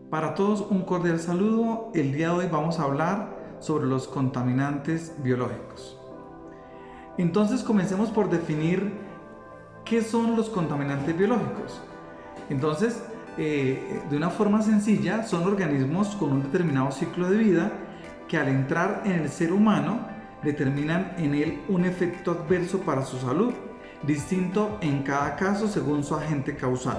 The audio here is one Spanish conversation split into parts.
Para todos un cordial saludo. El día de hoy vamos a hablar sobre los contaminantes biológicos. Entonces comencemos por definir qué son los contaminantes biológicos. Entonces, de una forma sencilla, son organismos con un determinado ciclo de vida que al entrar en el ser humano determinan en él un efecto adverso para su salud, distinto en cada caso según su agente causal.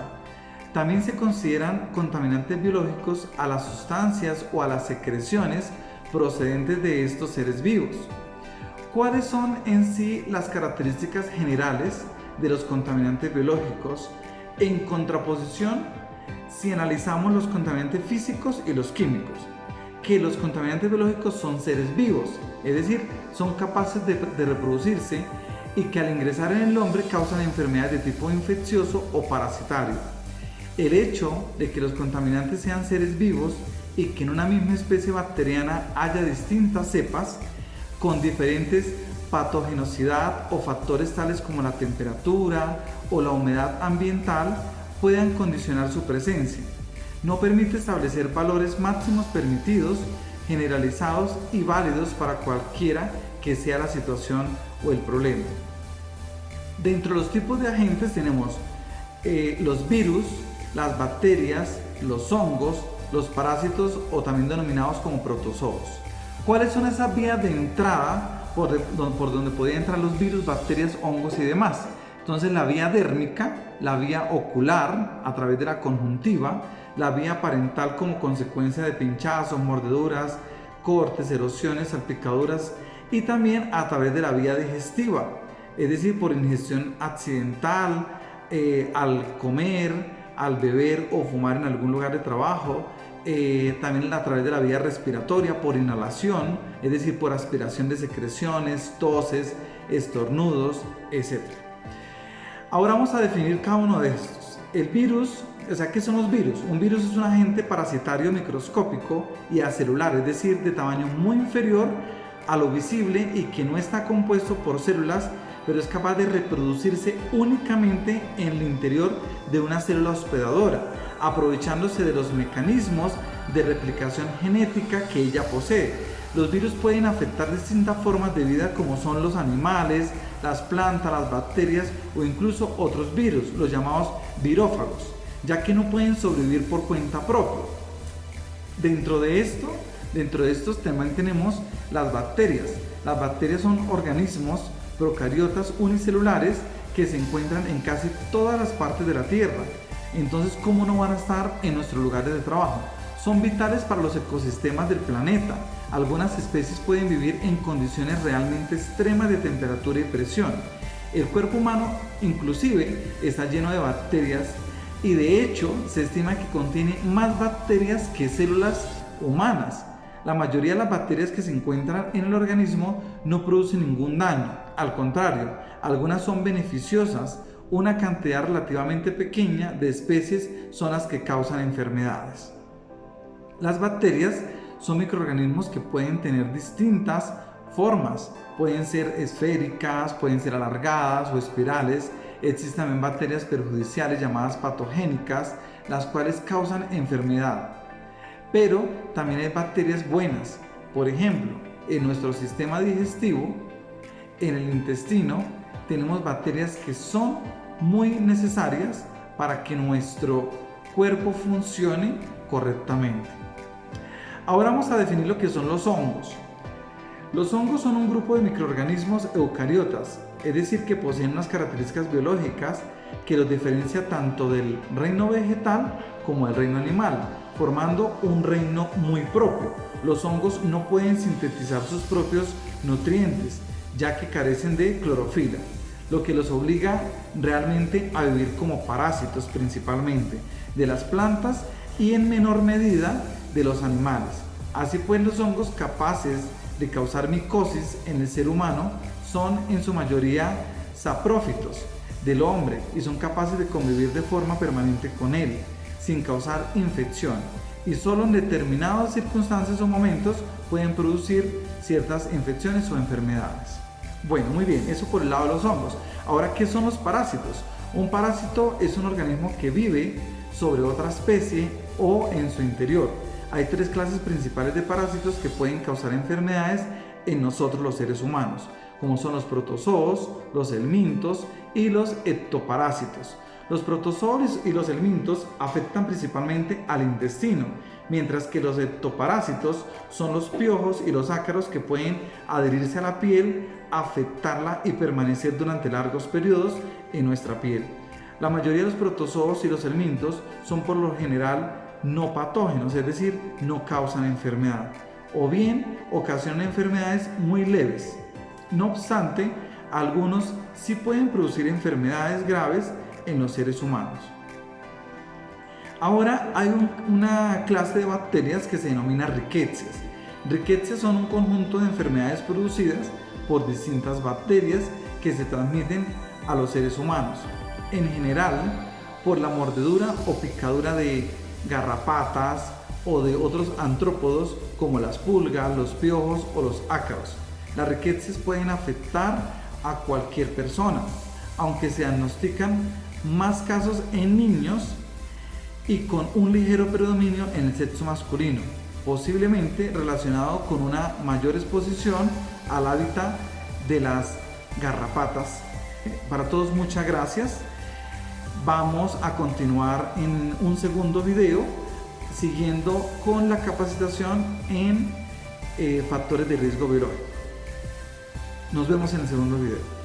También se consideran contaminantes biológicos a las sustancias o a las secreciones procedentes de estos seres vivos. ¿Cuáles son en sí las características generales de los contaminantes biológicos en contraposición si analizamos los contaminantes físicos y los químicos? Que los contaminantes biológicos son seres vivos, es decir, son capaces de reproducirse y que al ingresar en el hombre causan enfermedades de tipo infeccioso o parasitario. El hecho de que los contaminantes sean seres vivos y que en una misma especie bacteriana haya distintas cepas con diferentes patogenosidad o factores tales como la temperatura o la humedad ambiental puedan condicionar su presencia. No permite establecer valores máximos permitidos, generalizados y válidos para cualquiera que sea la situación o el problema. Dentro de los tipos de agentes tenemos los virus, las bacterias, los hongos, los parásitos o también denominados como protozoos. ¿Cuáles son esas vías de entrada por donde podrían entrar los virus, bacterias, hongos y demás? Entonces la vía dérmica, la vía ocular a través de la conjuntiva, la vía parental como consecuencia de pinchazos, mordeduras, cortes, erosiones, salpicaduras y también a través de la vía digestiva, es decir, por ingestión accidental, al comer, al beber o fumar en algún lugar de trabajo, también a través de la vía respiratoria por inhalación, es decir, por aspiración de secreciones, toses, estornudos, etc. Ahora vamos a definir cada uno de estos. El virus, ¿qué son los virus? Un virus es un agente parasitario microscópico y acelular, es decir, de tamaño muy inferior a lo visible y que no está compuesto por células, pero es capaz de reproducirse únicamente en el interior de una célula hospedadora, aprovechándose de los mecanismos de replicación genética que ella posee. Los virus pueden afectar distintas formas de vida como son los animales, las plantas, las bacterias o incluso otros virus, los llamados virófagos, ya que no pueden sobrevivir por cuenta propia. Dentro de estos también tenemos las bacterias. Las bacterias son organismos procariotas unicelulares que se encuentran en casi todas las partes de la Tierra. Entonces, ¿cómo no van a estar en nuestros lugares de trabajo? Son vitales para los ecosistemas del planeta. Algunas especies pueden vivir en condiciones realmente extremas de temperatura y presión. El cuerpo humano inclusive está lleno de bacterias y de hecho se estima que contiene más bacterias que células humanas. La mayoría de las bacterias que se encuentran en el organismo no producen ningún daño, al contrario, algunas son beneficiosas. Una cantidad relativamente pequeña de especies son las que causan enfermedades. Las bacterias son microorganismos que pueden tener distintas formas, pueden ser esféricas, pueden ser alargadas o espirales. Existen también bacterias perjudiciales llamadas patogénicas, las cuales causan enfermedad. Pero también hay bacterias buenas. Por ejemplo, en nuestro sistema digestivo, en el intestino, tenemos bacterias que son muy necesarias para que nuestro cuerpo funcione correctamente. Ahora vamos a definir lo que son los hongos. Los hongos son un grupo de microorganismos eucariotas, es decir, que poseen unas características biológicas que los diferencia tanto del reino vegetal como del reino animal, formando un reino muy propio. Los hongos no pueden sintetizar sus propios nutrientes, ya que carecen de clorofila, lo que los obliga realmente a vivir como parásitos principalmente de las plantas y en menor medida de los animales. Así pues, los hongos capaces de causar micosis en el ser humano son en su mayoría saprófitos del hombre y son capaces de convivir de forma permanente con él, sin causar infección, y solo en determinadas circunstancias o momentos pueden producir ciertas infecciones o enfermedades. Bueno, muy bien, eso por el lado de los hongos. Ahora, ¿qué son los parásitos? Un parásito es un organismo que vive sobre otra especie o en su interior. Hay tres clases principales de parásitos que pueden causar enfermedades en nosotros los seres humanos, como son los protozoos, los helmintos y los ectoparásitos. Los protozoos y los helmintos afectan principalmente al intestino, mientras que los ectoparásitos son los piojos y los ácaros que pueden adherirse a la piel, afectarla y permanecer durante largos periodos en nuestra piel. La mayoría de los protozoos y los helmintos son por lo general no patógenos, es decir, no causan enfermedad, o bien ocasionan enfermedades muy leves. No obstante, algunos sí pueden producir enfermedades graves en los seres humanos. Ahora hay una clase de bacterias que se denomina rickettsias. Rickettsias son un conjunto de enfermedades producidas por distintas bacterias que se transmiten a los seres humanos, en general por la mordedura o picadura de garrapatas o de otros artrópodos como las pulgas, los piojos o los ácaros. Las rickettsias pueden afectar a cualquier persona, aunque se diagnostican más casos en niños y con un ligero predominio en el sexo masculino, posiblemente relacionado con una mayor exposición al hábitat de las garrapatas. Para todos, muchas gracias. Vamos a continuar en un segundo video siguiendo con la capacitación en factores de riesgo biológico. Nos vemos en el segundo video.